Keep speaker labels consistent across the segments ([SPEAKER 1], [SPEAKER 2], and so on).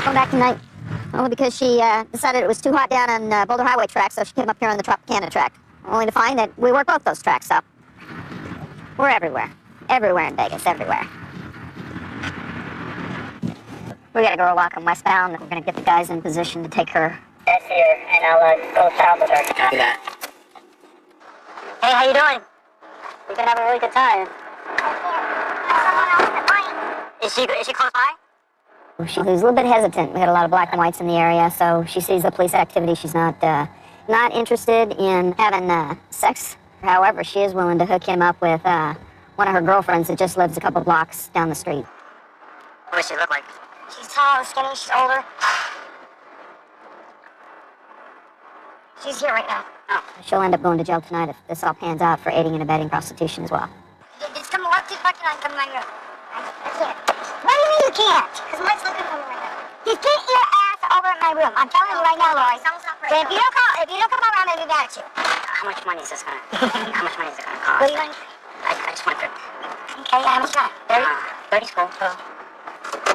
[SPEAKER 1] Come back tonight. Only because she decided it was too hot down on Boulder Highway track, so she came up here on the Tropicana track. Only to find that we work both those tracks, so we're everywhere. Everywhere in Vegas, everywhere. We got a girl walking westbound. We're going to get the guys in position to take her. That's here, and I'll go south with her.
[SPEAKER 2] Copy that.
[SPEAKER 1] Hey, how you doing? We've been having a really good time. Is she close by? She was a little bit hesitant. We had a lot of black and whites in the area, so she sees the police activity. She's not interested in having sex. However, she is willing to hook him up with one of her girlfriends that just lives a couple blocks down the street.
[SPEAKER 2] What does she look like?
[SPEAKER 1] She's tall, skinny, she's older. She's here right now.
[SPEAKER 2] Oh.
[SPEAKER 1] She'll end up going to jail tonight if this all pans out for aiding and abetting prostitution as well.
[SPEAKER 3] Just come walk to the parking lot and come to my room. I can't. What do you mean you can't? Because Mike's looking for me right now. Just get your ass over at my room. I'm telling you right now, Lori. If you don't come around, I'll be mad at you.
[SPEAKER 2] How much money is this gonna? How much money is it gonna cost?
[SPEAKER 3] What do you want?
[SPEAKER 2] I just want 50.
[SPEAKER 3] Okay, how much you want?
[SPEAKER 2] 30's cool.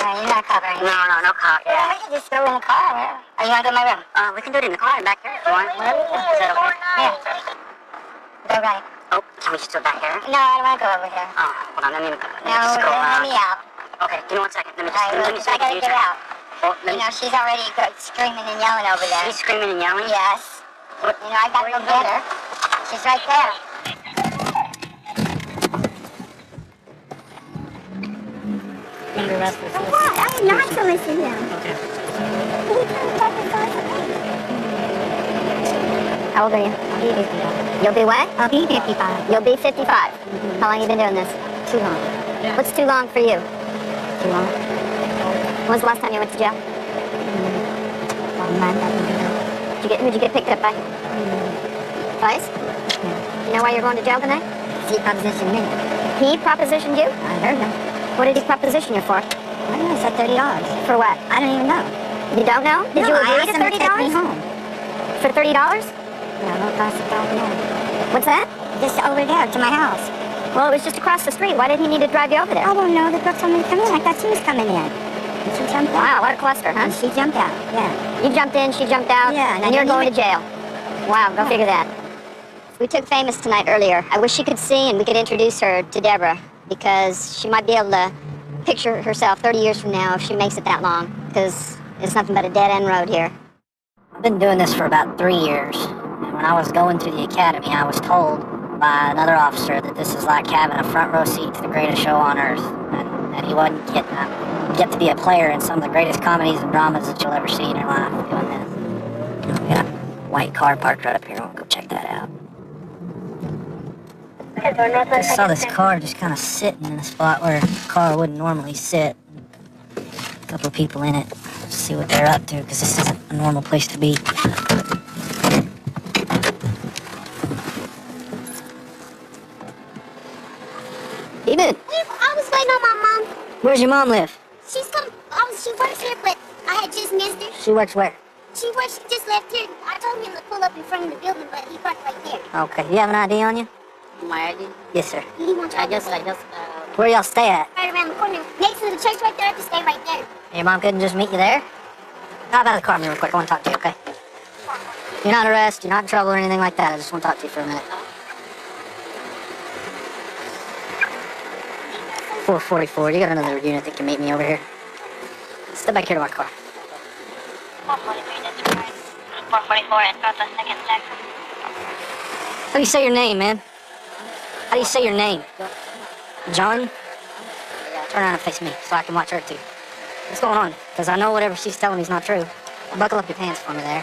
[SPEAKER 3] No, you're not covering.
[SPEAKER 2] No car.
[SPEAKER 3] Yeah.
[SPEAKER 2] Yeah.
[SPEAKER 3] We can just throw in the car. Or you want to go to my room?
[SPEAKER 2] We can do it in the car and back here if you want. Whatever. Is that okay?
[SPEAKER 3] Yeah. Go right.
[SPEAKER 2] Oh, can we just do it back here?
[SPEAKER 3] No, I don't want to go over here.
[SPEAKER 2] Oh, hold on. Let me
[SPEAKER 3] No,
[SPEAKER 2] just go.
[SPEAKER 3] let me out.
[SPEAKER 2] Okay, give me 1 second. Let me
[SPEAKER 3] I gotta get out.
[SPEAKER 2] Oh,
[SPEAKER 3] You know, she's already screaming and yelling over there.
[SPEAKER 2] She's screaming and yelling?
[SPEAKER 3] Yes.
[SPEAKER 2] What?
[SPEAKER 3] You know, I gotta go get her. She's right there.
[SPEAKER 2] You're restless.
[SPEAKER 3] What? I am not to listen to him.
[SPEAKER 2] Okay.
[SPEAKER 1] How old are you?
[SPEAKER 3] I'll be 55.
[SPEAKER 1] You'll be what?
[SPEAKER 3] I'll be 55.
[SPEAKER 1] You'll be 55. How long you been doing this?
[SPEAKER 3] Too long.
[SPEAKER 1] What's too long for you?
[SPEAKER 3] Too long.
[SPEAKER 1] When was the last time you went to jail?
[SPEAKER 3] 1 month.
[SPEAKER 1] Who'd you get picked up by? Twice?
[SPEAKER 3] Yeah.
[SPEAKER 1] You know why you're going to jail tonight?
[SPEAKER 3] He propositioned me.
[SPEAKER 1] He propositioned you?
[SPEAKER 3] I heard him.
[SPEAKER 1] What did he proposition you for?
[SPEAKER 3] I don't know, I said $30.
[SPEAKER 1] For what?
[SPEAKER 3] I don't even know.
[SPEAKER 1] You don't know? Did you
[SPEAKER 3] I
[SPEAKER 1] agree
[SPEAKER 3] asked
[SPEAKER 1] to
[SPEAKER 3] him to take me
[SPEAKER 1] $30?
[SPEAKER 3] home.
[SPEAKER 1] For $30?
[SPEAKER 3] No, no, across the over there.
[SPEAKER 1] What's that?
[SPEAKER 3] Just over there to my house.
[SPEAKER 1] Well, it was just across the street. Why did he need to drive you over there?
[SPEAKER 3] I don't know. The girl told me to come in. I thought she was coming in. And she jumped out.
[SPEAKER 1] Wow, what a cluster, huh?
[SPEAKER 3] And she jumped out. Yeah.
[SPEAKER 1] You jumped in, she jumped out,
[SPEAKER 3] Yeah, and I
[SPEAKER 1] and you're
[SPEAKER 3] didn't
[SPEAKER 1] going to jail. Wow, go figure that. We took Famous tonight earlier. I wish she could see and we could introduce her to Deborah, because she might be able to picture herself 30 years from now if she makes it that long, because it's nothing but a dead-end road here.
[SPEAKER 4] I've been doing this for about 3 years, and when I was going to the academy, I was told by another officer that this is like having a front row seat to the greatest show on earth, and that he wouldn't get to be a player in some of the greatest comedies and dramas that you'll ever see in your life doing this. We got a white car parked right up here. We'll go check that out. I saw this car just kind of sitting in a spot where a car wouldn't normally sit. A couple of people in it. See what they're up to, because this isn't a normal place to be.
[SPEAKER 1] David,
[SPEAKER 3] I was waiting on my mom.
[SPEAKER 4] Where's your mom live?
[SPEAKER 3] She's come. She works here, but I had just missed her.
[SPEAKER 4] She works where?
[SPEAKER 3] She just left here. I told him to pull up in front of the building, but he parked right there.
[SPEAKER 4] Okay, you have an ID on you?
[SPEAKER 2] My ID?
[SPEAKER 4] Yes, sir.
[SPEAKER 3] He wants
[SPEAKER 2] I just,
[SPEAKER 4] Where y'all stay at?
[SPEAKER 3] right around the corner, next to the church right there. I can stay right there.
[SPEAKER 4] Your mom couldn't just meet you there? Hop out of the car real quick. I want to talk to you, okay? You're not arrested, you're not in trouble or anything like that. I just want to talk to you for a minute. 444, you got another unit that can meet me over here. Step back here to my car.
[SPEAKER 5] 443, that's right. 444 at Southwest 2nd Jackson.
[SPEAKER 4] How do you say your name, man? How do you say your name? John? Turn around and face me so I can watch her too. What's going on? Because I know whatever she's telling me is not true. Buckle up your pants for me there.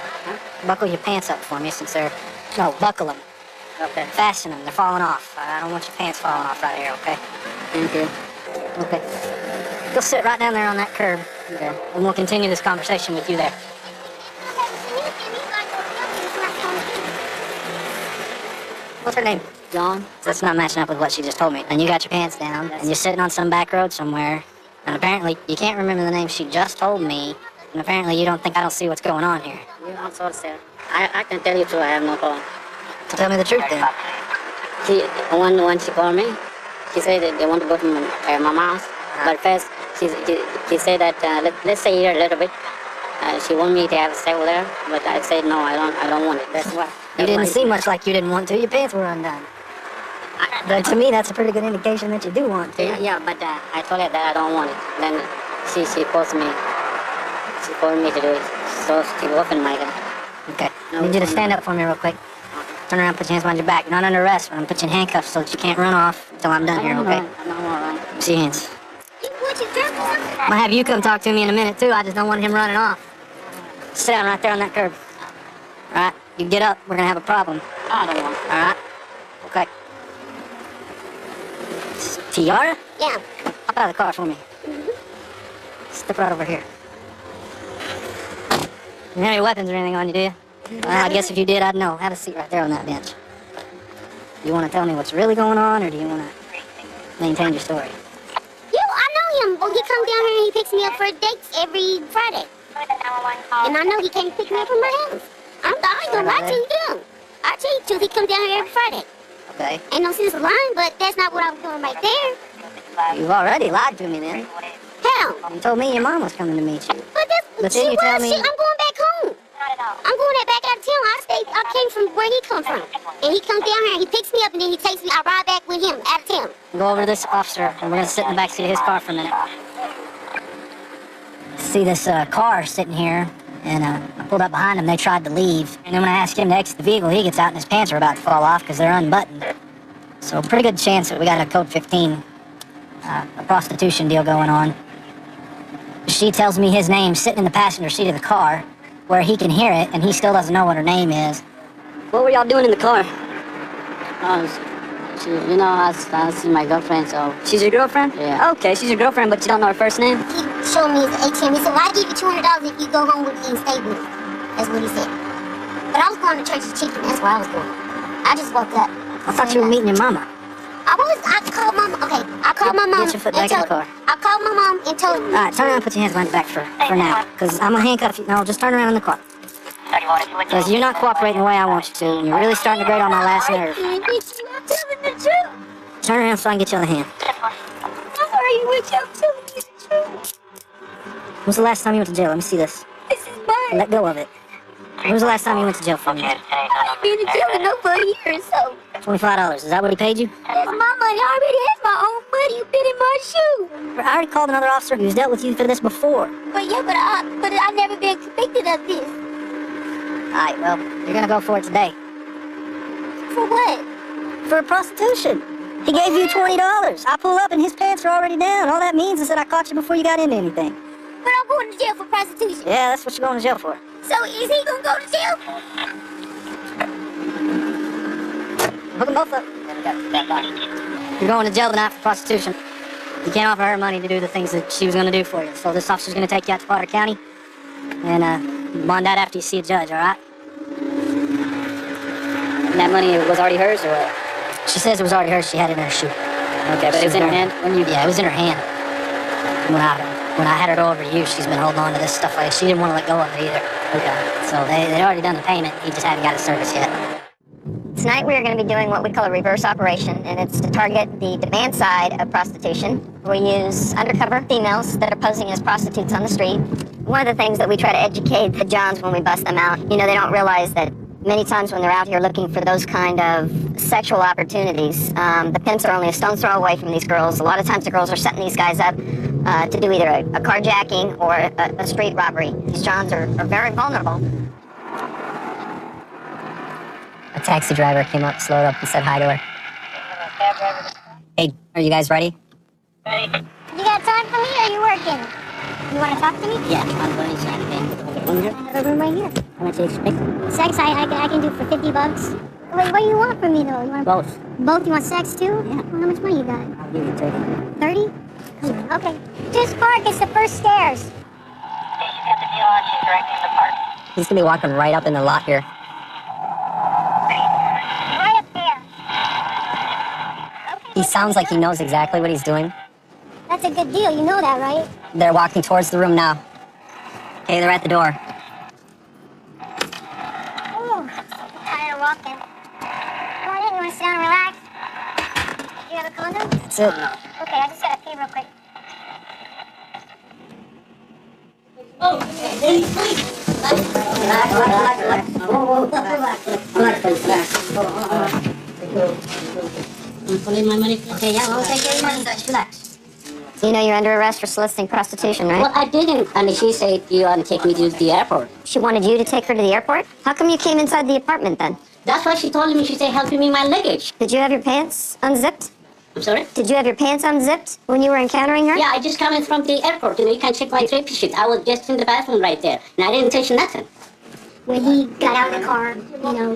[SPEAKER 4] Buckle your pants up for me since they're... No, buckle them. Okay. Fasten them. They're falling off. I don't want your pants falling off right here, okay?
[SPEAKER 2] Okay.
[SPEAKER 4] Okay. Go sit right down there on that curb. Okay. And we'll continue this conversation with you there. What's her name?
[SPEAKER 2] John?
[SPEAKER 4] That's not matching up with what she just told me. And you got your pants down, and you're sitting on some back road somewhere, and apparently you can't remember the name she just told me, and apparently you don't think I don't see what's going on here.
[SPEAKER 2] You also said, I can tell you too, I have no problem.
[SPEAKER 4] So tell me the truth then.
[SPEAKER 2] When she called me, she said that they want to go to my mom's house. But first, she said that let's stay here a little bit. She wanted me to have sex with her, but I said no, I don't want it. That's why.
[SPEAKER 4] You didn't seem much like you didn't want to. Your pants were undone. But to me, that's a pretty good indication that you do want to.
[SPEAKER 2] Yeah, but I told her that I don't want it. Then she forced me. She forced me to do it. So she opened my gun.
[SPEAKER 4] Okay. I need you to stand up for me real quick. Turn around, put your hands behind your back. You're not under arrest, but I'm gonna put you in handcuffs so that you can't run off until I'm done here, okay?
[SPEAKER 2] I'm all right.
[SPEAKER 4] See your hands.
[SPEAKER 3] What you drunk or something?
[SPEAKER 4] I'm gonna have you come talk to me in a minute, too. I just don't want him running off. Sit down right there on that curb. All right? You get up, we're gonna have a problem.
[SPEAKER 2] I don't want it.
[SPEAKER 4] All right? Okay. Tiara?
[SPEAKER 3] Yeah.
[SPEAKER 4] Hop out of the car for me. Step right over here. You don't have any weapons or anything on you, do you? Well, I guess if you did, I'd know. Have a seat right there on that bench. You want to tell me what's really going on, or do you want to maintain your story?
[SPEAKER 3] I know him. Well, he comes down here and he picks me up for dates every Friday. And I know he came to pick me up from my house. I ain't gonna lie to you, too. I tell you the truth, he comes down here every Friday.
[SPEAKER 4] Okay.
[SPEAKER 3] Ain't no sense of lying, but that's not what I was doing right there.
[SPEAKER 4] You've already lied to me then.
[SPEAKER 3] How?
[SPEAKER 4] You told me your mom was coming to meet you.
[SPEAKER 3] But
[SPEAKER 4] then you tell me-
[SPEAKER 3] I'm going back home. I'm going back out of town. I came from where he come from. And he comes down here and he picks me up and then he takes me, I ride back with him out of town.
[SPEAKER 4] Go over to this officer, and we're gonna sit in the backseat of his car for a minute. See this car sitting here, and I pulled up behind him. They tried to leave, and then when I asked him to exit the vehicle, he gets out and his pants are about to fall off because they're unbuttoned. So pretty good chance that we got a code 15, a prostitution deal going on. She tells me his name sitting in the passenger seat of the car, where he can hear it, and he still doesn't know what her name is. What were y'all doing in the car?
[SPEAKER 2] I see my girlfriend, so
[SPEAKER 4] She's your girlfriend?
[SPEAKER 2] Yeah.
[SPEAKER 4] Okay, she's your girlfriend, but you don't know her first name?
[SPEAKER 3] He showed me his ATM. He said, well, I'll give you $200 if you go home with me and stay with me. That's what he said. But I was going to Church's Chicken. That's where I was going. I just woke up.
[SPEAKER 4] I thought you were meeting your mama.
[SPEAKER 3] I called mom. Okay, I called my mom.
[SPEAKER 4] Get your foot back in the car.
[SPEAKER 3] I called my mom and told her.
[SPEAKER 4] All right, turn around and put your hands behind your back for now. Because I'm going to handcuff you. No, just turn around in the car. Because you're not cooperating the way I want you to. And you're really starting to grate on my last nerve.
[SPEAKER 3] I'm telling the truth.
[SPEAKER 4] Turn around so I can get you on the hand.
[SPEAKER 3] I'm sorry, Rich. I'm telling you the truth.
[SPEAKER 4] When was the last time you went to jail? Let me see this.
[SPEAKER 3] This is mine.
[SPEAKER 4] Let go of it. When was the last time you went to jail for me?
[SPEAKER 3] I ain't been to jail in nobody here, so.
[SPEAKER 4] $25. Is that what he paid you?
[SPEAKER 3] That's my money. I already have my own money. You been in my shoe.
[SPEAKER 4] I already called another officer who's dealt with you for this before.
[SPEAKER 3] But yeah, but I never been convicted of this.
[SPEAKER 4] All right, well, you're going to go for it today.
[SPEAKER 3] For what?
[SPEAKER 4] For prostitution. He gave you $20. I pull up and his pants are already down. All that means is that I caught you before you got into anything.
[SPEAKER 3] But I'm going to jail for prostitution.
[SPEAKER 4] Yeah, that's what you're going to jail for.
[SPEAKER 3] So is he gonna go to jail?
[SPEAKER 4] Hook them both up. You're going to jail tonight for prostitution. You can't offer her money to do the things that she was going to do for you. So this officer's going to take you out to Potter County and bond out after you see a judge, all right?
[SPEAKER 2] and that money was already hers, or what?
[SPEAKER 4] She says it was already hers. She had it in her shoe.
[SPEAKER 2] Okay, but it was in her hand when you...
[SPEAKER 4] Yeah, it was in her hand. When I had her go over to you, she's been holding on to this stuff like she didn't want to let go of it either. Okay. So they'd already done the payment. He just hadn't got his service yet.
[SPEAKER 1] Tonight we are going to be doing what we call a reverse operation, and it's to target the demand side of prostitution. We use undercover females that are posing as prostitutes on the street. One of the things that we try to educate the Johns when we bust them out, they don't realize that many times when they're out here looking for those kind of sexual opportunities, the pimps are only a stone's throw away from these girls. A lot of times the girls are setting these guys up to do either a carjacking or a street robbery. These Johns are very vulnerable.
[SPEAKER 4] A taxi driver came up, slowed up, and said hi to her. Hey, are you guys ready?
[SPEAKER 3] You got time for me, or are you working? You want to talk to me?
[SPEAKER 4] Yeah, I'm going to sign
[SPEAKER 3] I have a room right here.
[SPEAKER 4] How much do you expect?
[SPEAKER 3] Sex, I can do for $50. Wait, what do you want from me, though? You want
[SPEAKER 4] Both.
[SPEAKER 3] both? You want sex, too?
[SPEAKER 4] Yeah.
[SPEAKER 3] Well, how much money you got?
[SPEAKER 4] I'll give you 30.
[SPEAKER 3] 30? Okay. Just park. It's the first stairs.
[SPEAKER 5] She's got the deal on. She's directing the park.
[SPEAKER 4] He's gonna be walking right up in the lot here.
[SPEAKER 3] Right up there.
[SPEAKER 4] He sounds like he knows exactly what he's doing.
[SPEAKER 3] That's a good deal. You know that, right?
[SPEAKER 4] They're walking towards the room now. Okay, they're at the door.
[SPEAKER 3] Oh, tired of walking. Come on in. You want to sit down and relax? You have a condom?
[SPEAKER 4] That's it.
[SPEAKER 3] Okay, I just gotta pee real quick.
[SPEAKER 2] My money.
[SPEAKER 4] Okay, yeah, well, take your money. Relax.
[SPEAKER 1] You know you're under arrest for soliciting prostitution, right?
[SPEAKER 2] Well, I didn't, and she said you want to take me to the airport.
[SPEAKER 1] She wanted you to take her to the airport? How come you came inside the apartment then?
[SPEAKER 2] That's why she told me. She said helping me my luggage.
[SPEAKER 1] Did you have your pants unzipped?
[SPEAKER 2] I'm sorry.
[SPEAKER 1] Did you have your pants unzipped when you were encountering her?
[SPEAKER 2] Yeah, I just coming from the airport. You can check my trip sheet. I was just in the bathroom right there, and I didn't touch nothing.
[SPEAKER 3] When he got out of the car,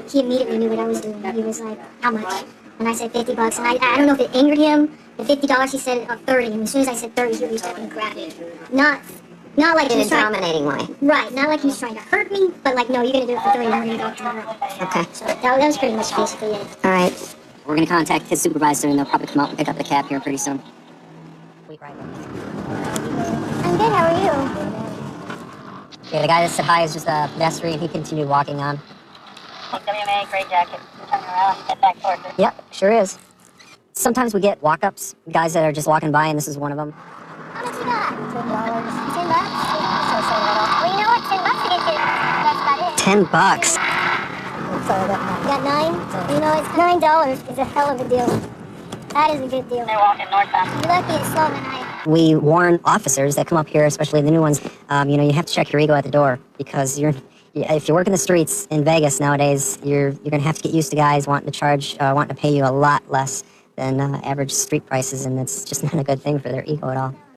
[SPEAKER 3] he immediately knew what I was doing. He was like, how much? And I said $50, and I don't know if it angered him. The $50, he said 30, and as soon as I said 30, he reached up and grabbed it. Not like
[SPEAKER 1] In
[SPEAKER 3] he
[SPEAKER 1] a
[SPEAKER 3] was trying,
[SPEAKER 1] dominating way.
[SPEAKER 3] right? Not like he was trying to hurt me, but like, no, you're gonna do it for 30, and I'm gonna go up to the room.
[SPEAKER 1] Okay.
[SPEAKER 3] So that was pretty much basically it.
[SPEAKER 1] All right.
[SPEAKER 4] We're gonna contact his supervisor, and they'll probably come out and pick up the cab here pretty soon.
[SPEAKER 3] I'm good. How are you?
[SPEAKER 4] Okay, the guy that said hi is just a pedestrian. He continued walking on.
[SPEAKER 5] WMA, gray jacket. Turn around, head back towards her.
[SPEAKER 4] Yep, sure is. Sometimes we get walk-ups, guys that are just walking by, and this is one of them.
[SPEAKER 3] How much you got? $10. $10? Well, you know what? $10 to get you. That's about it.
[SPEAKER 4] $10.
[SPEAKER 3] You got 9? You know, it's $9 is a hell of a deal. That is a good deal.
[SPEAKER 5] They're walking northbound.
[SPEAKER 3] You're lucky it's slow tonight.
[SPEAKER 4] We warn officers that come up here, especially the new ones, you have to check your ego at the door, because if you work in the streets in Vegas nowadays, you're gonna have to get used to guys wanting to pay you a lot less than average street prices, and it's just not a good thing for their ego at all.